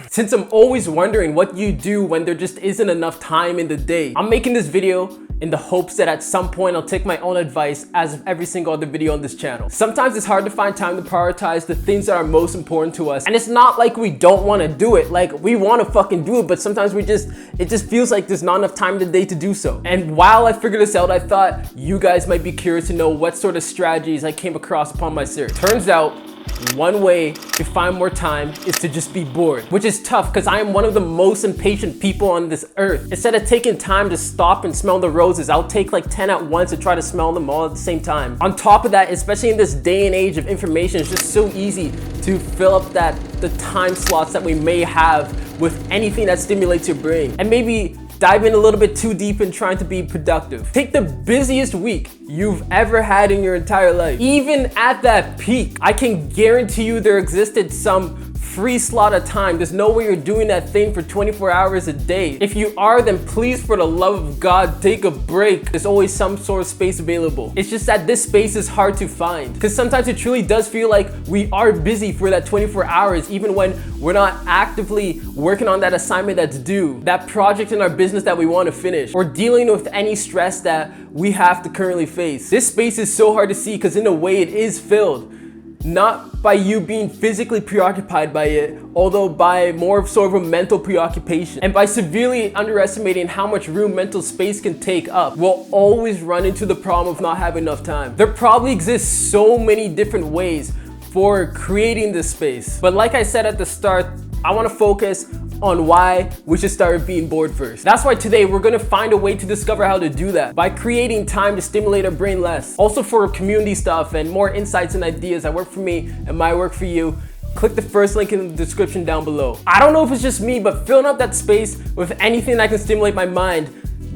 Since I'm always wondering what you do when there just isn't enough time in the day, I'm making this video in the hopes that at some point I'll take my own advice as of every single other video on this channel. Sometimes it's hard to find time to prioritize the things that are most important to us. And it's not like we don't want to do it. Like, we want to fucking do it, but sometimes it just feels like there's not enough time in the day to do so. And while I figured this out, I thought you guys might be curious to know what sort of strategies I came across upon my search. Turns out, one way to find more time is to just be bored, which is tough because I am one of the most impatient people on this earth. Instead of taking time to stop and smell the roses, I'll take like 10 at once and try to smell them all at the same time. On top of that, especially in this day and age of information, it's just so easy to fill up the time slots that we may have with anything that stimulates your brain. And maybe dive in a little bit too deep in trying to be productive. Take the busiest week you've ever had in your entire life. Even at that peak, I can guarantee you there existed some free slot of time. There's no way you're doing that thing for 24 hours a day. If you are, then please, for the love of God, take a break. There's always some sort of space available. It's just that this space is hard to find because sometimes it truly does feel like we are busy for that 24 hours, even when we're not actively working on that assignment that's due, that project in our business that we want to finish, or dealing with any stress that we have to currently face. This space is so hard to see because in a way it is filled, not by you being physically preoccupied by it, although by more of sort of a mental preoccupation. And by severely underestimating how much room mental space can take up, we'll always run into the problem of not having enough time. There probably exists so many different ways for creating this space. But like I said at the start, I want to focus on why we should start being bored first. That's why today we're gonna find a way to discover how to do that by creating time to stimulate our brain less. Also for community stuff and more insights and ideas that work for me and might work for you, click the first link in the description down below. I don't know if it's just me, but filling up that space with anything that can stimulate my mind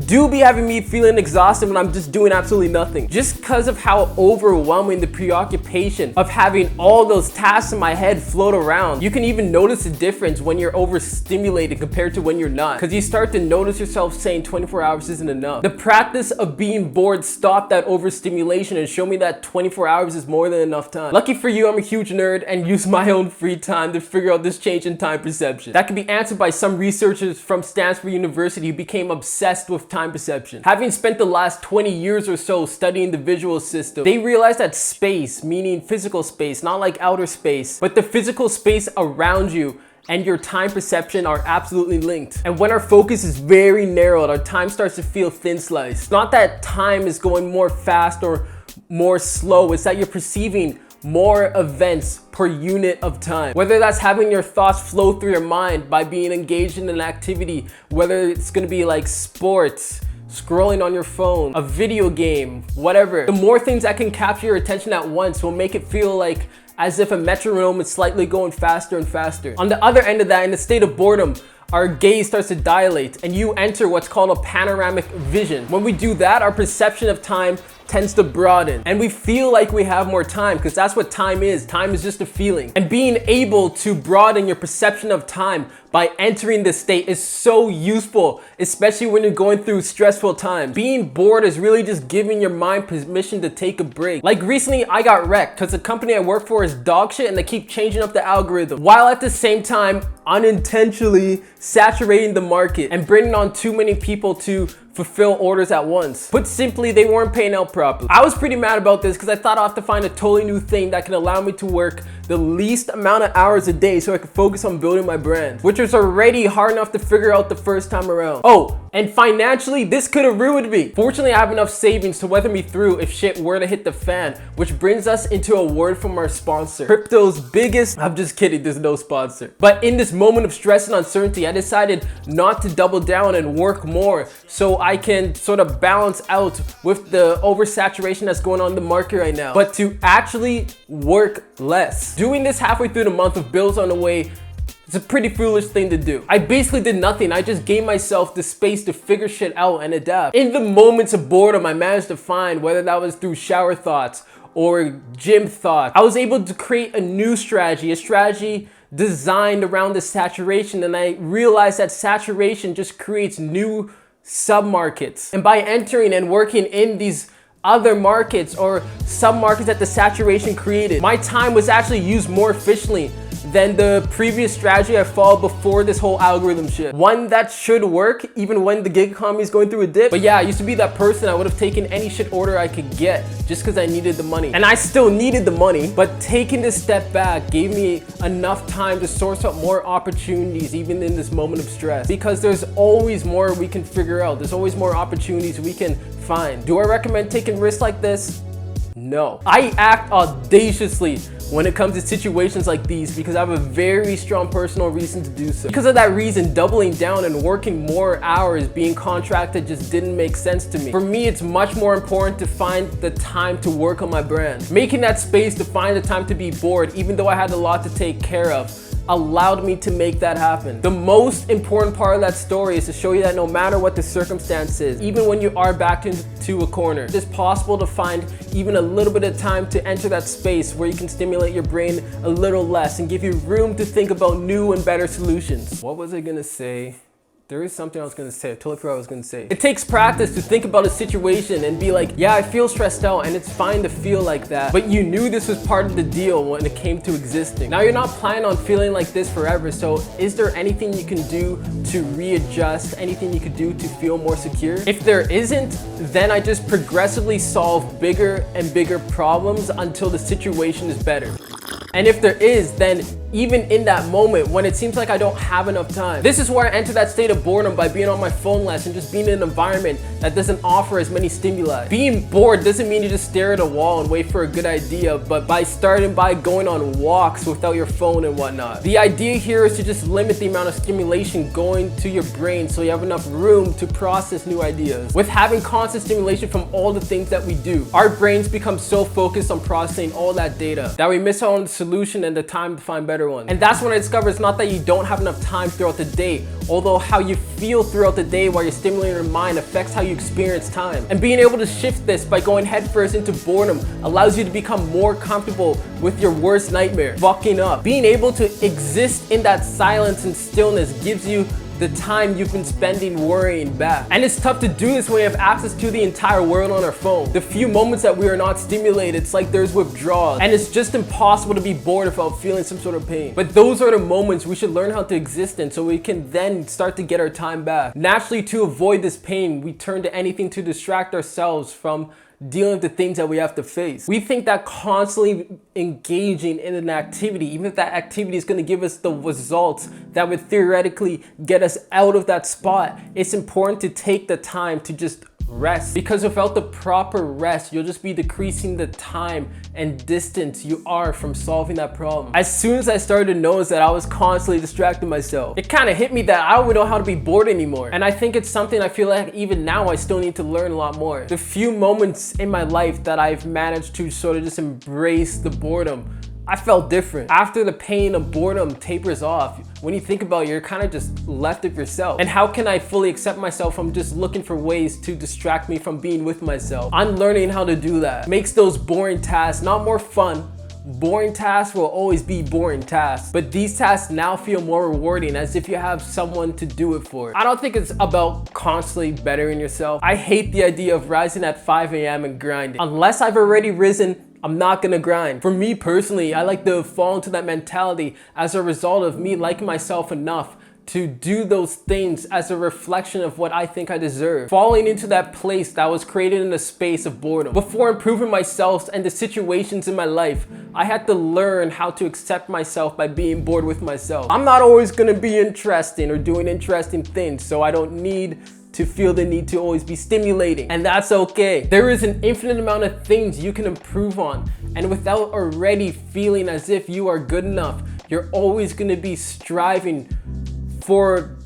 do be having me feeling exhausted when I'm just doing absolutely nothing. Just because of how overwhelming the preoccupation of having all those tasks in my head float around. You can even notice the difference when you're overstimulated compared to when you're not, because you start to notice yourself saying 24 hours isn't enough. The practice of being bored stopped that overstimulation and showed me that 24 hours is more than enough time. Lucky for you, I'm a huge nerd and use my own free time to figure out this change in time perception. That can be answered by some researchers from Stanford University who became obsessed with time perception. Having spent the last 20 years or so studying the visual system, they realized that space, meaning physical space, not like outer space, but the physical space around you and your time perception are absolutely linked. And when our focus is very narrowed, our time starts to feel thin sliced. It's not that time is going more fast or more slow, it's that you're perceiving more events per unit of time. Whether that's having your thoughts flow through your mind by being engaged in an activity, whether it's gonna be like sports, scrolling on your phone, a video game, whatever. The more things that can capture your attention at once will make it feel like as if a metronome is slightly going faster and faster. On the other end of that, in a state of boredom, our gaze starts to dilate and you enter what's called a panoramic vision. When we do that, our perception of time tends to broaden and we feel like we have more time because that's what time is. Time is just a feeling. And being able to broaden your perception of time by entering this state is so useful, especially when you're going through stressful times. Being bored is really just giving your mind permission to take a break. Like recently, I got wrecked because the company I work for is dog shit and they keep changing up the algorithm, while at the same time unintentionally saturating the market and bringing on too many people to fulfill orders at once. Put simply, they weren't paying out properly. I was pretty mad about this because I thought I'll have to find a totally new thing that can allow me to work the least amount of hours a day so I could focus on building my brand, which was already hard enough to figure out the first time around. Oh, and financially, this could have ruined me. Fortunately, I have enough savings to weather me through if shit were to hit the fan, which brings us into a word from our sponsor. Crypto's biggest, I'm just kidding, there's no sponsor. But in this moment of stress and uncertainty, I decided not to double down and work more so I can sort of balance out with the oversaturation that's going on in the market right now, but to actually work less. Doing this halfway through the month of bills on the way, it's a pretty foolish thing to do. I basically did nothing. I just gave myself the space to figure shit out and adapt. In the moments of boredom, I managed to find, whether that was through shower thoughts or gym thoughts, I was able to create a new strategy, a strategy designed around the saturation. And I realized that saturation just creates new sub-markets. And by entering and working in these other markets or sub-markets that the saturation created, my time was actually used more efficiently than the previous strategy I followed before this whole algorithm shit. One that should work even when the gig economy is going through a dip. But yeah, I used to be that person. I would have taken any shit order I could get just because I needed the money. And I still needed the money, but taking this step back gave me enough time to source up more opportunities even in this moment of stress, because there's always more we can figure out. There's always more opportunities we can find. Do I recommend taking risks like this? No. I act audaciously when it comes to situations like these because I have a very strong personal reason to do so. Because of that reason, doubling down and working more hours being contracted just didn't make sense to me. For me, it's much more important to find the time to work on my brand. Making that space to find the time to be bored, even though I had a lot to take care of, allowed me to make that happen. The most important part of that story is to show you that no matter what the circumstance is, even when you are backed into a corner, it's possible to find even a little bit of time to enter that space where you can stimulate your brain a little less and give you room to think about new and better solutions. What was I gonna say? There is something I was gonna say. I totally forgot what I was gonna say. It takes practice to think about a situation and be like, yeah, I feel stressed out, and it's fine to feel like that, but you knew this was part of the deal when it came to existing. Now you're not planning on feeling like this forever, so is there anything you can do to readjust, anything you could do to feel more secure? If there isn't, then I just progressively solve bigger and bigger problems until the situation is better. And if there is, then even in that moment when it seems like I don't have enough time, this is where I enter that state of boredom by being on my phone less and just being in an environment that doesn't offer as many stimuli. Being bored doesn't mean you just stare at a wall and wait for a good idea, but by starting by going on walks without your phone and whatnot. The idea here is to just limit the amount of stimulation going to your brain so you have enough room to process new ideas. With having constant stimulation from all the things that we do, our brains become so focused on processing all that data that we miss out on the solution and the time to find better ones. And that's when I discovered it's not that you don't have enough time throughout the day, although how you feel throughout the day while you're stimulating your mind affects how you experience time. And being able to shift this by going headfirst into boredom allows you to become more comfortable with your worst nightmare, fucking up. Being able to exist in that silence and stillness gives you the time you've been spending worrying back. And it's tough to do this when you have access to the entire world on our phone. The few moments that we are not stimulated, it's like there's withdrawal, and it's just impossible to be bored without feeling some sort of pain. But those are the moments we should learn how to exist in so we can then start to get our time back. Naturally, to avoid this pain, we turn to anything to distract ourselves from dealing with the things that we have to face. We think that constantly engaging in an activity, even if that activity is going to give us the results that would theoretically get us out of that spot, it's important to take the time to just rest, because without the proper rest, you'll just be decreasing the time and distance you are from solving that problem. As soon as I started to notice that I was constantly distracting myself, it kind of hit me that I don't know how to be bored anymore. And I think it's something I feel like even now I still need to learn a lot more. The few moments in my life that I've managed to sort of just embrace the boredom, I felt different. After the pain of boredom tapers off, when you think about it, you're kind of just left with yourself. And how can I fully accept myself from just looking for ways to distract me from being with myself? I'm learning how to do that. Makes those boring tasks not more fun. Boring tasks will always be boring tasks, but these tasks now feel more rewarding, as if you have someone to do it for. I don't think it's about constantly bettering yourself. I hate the idea of rising at 5 a.m. and grinding. Unless I've already risen, I'm not gonna grind. For me personally, I like to fall into that mentality as a result of me liking myself enough to do those things as a reflection of what I think I deserve. Falling into that place that was created in the space of boredom. Before improving myself and the situations in my life, I had to learn how to accept myself by being bored with myself. I'm not always gonna be interesting or doing interesting things, so I don't need to feel the need to always be stimulating, and that's okay. There is an infinite amount of things you can improve on, and without already feeling as if you are good enough, you're always gonna be striving for,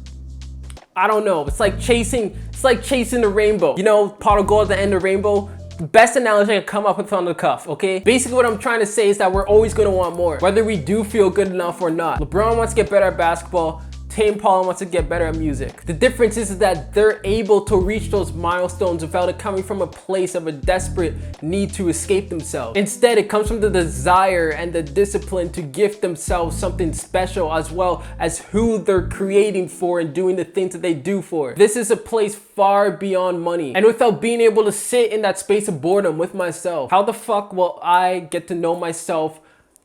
I don't know, it's like chasing the rainbow. You know, pot of gold at the end of the rainbow? Best analogy I can come up with on the cuff, okay? Basically what I'm trying to say is that we're always gonna want more, whether we do feel good enough or not. LeBron wants to get better at basketball. Tame Impala wants to get better at music. The difference is that they're able to reach those milestones without it coming from a place of a desperate need to escape themselves. Instead, it comes from the desire and the discipline to gift themselves something special, as well as who they're creating for and doing the things that they do for. This is a place far beyond money. And without being able to sit in that space of boredom with myself, how the fuck will I get to know myself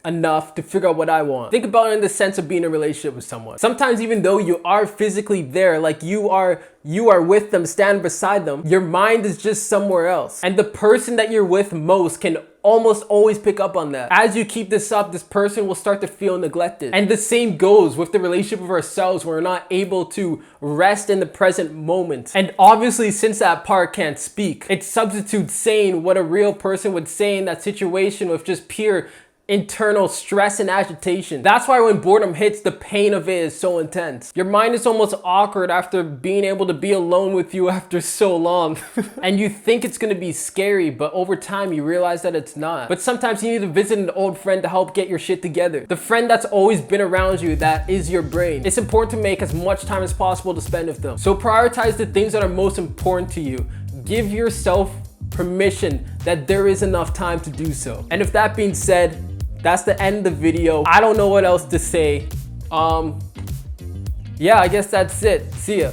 enough to figure out what I want. Think about it in the sense of being in a relationship with someone. Sometimes even though you are physically there, like you are with them, stand beside them, your mind is just somewhere else. And the person that you're with most can almost always pick up on that. As you keep this up, this person will start to feel neglected. And the same goes with the relationship of ourselves. We're not able to rest in the present moment. And obviously, since that part can't speak, it substitutes saying what a real person would say in that situation with just pure internal stress and agitation. That's why when boredom hits, the pain of it is so intense. Your mind is almost awkward after being able to be alone with you after so long. And you think it's gonna be scary, but over time you realize that it's not. But sometimes you need to visit an old friend to help get your shit together. The friend that's always been around you, that is your brain. It's important to make as much time as possible to spend with them. So prioritize the things that are most important to you. Give yourself permission that there is enough time to do so. And with that being said, that's the end of the video. I don't know what else to say. Yeah, I guess that's it. See ya.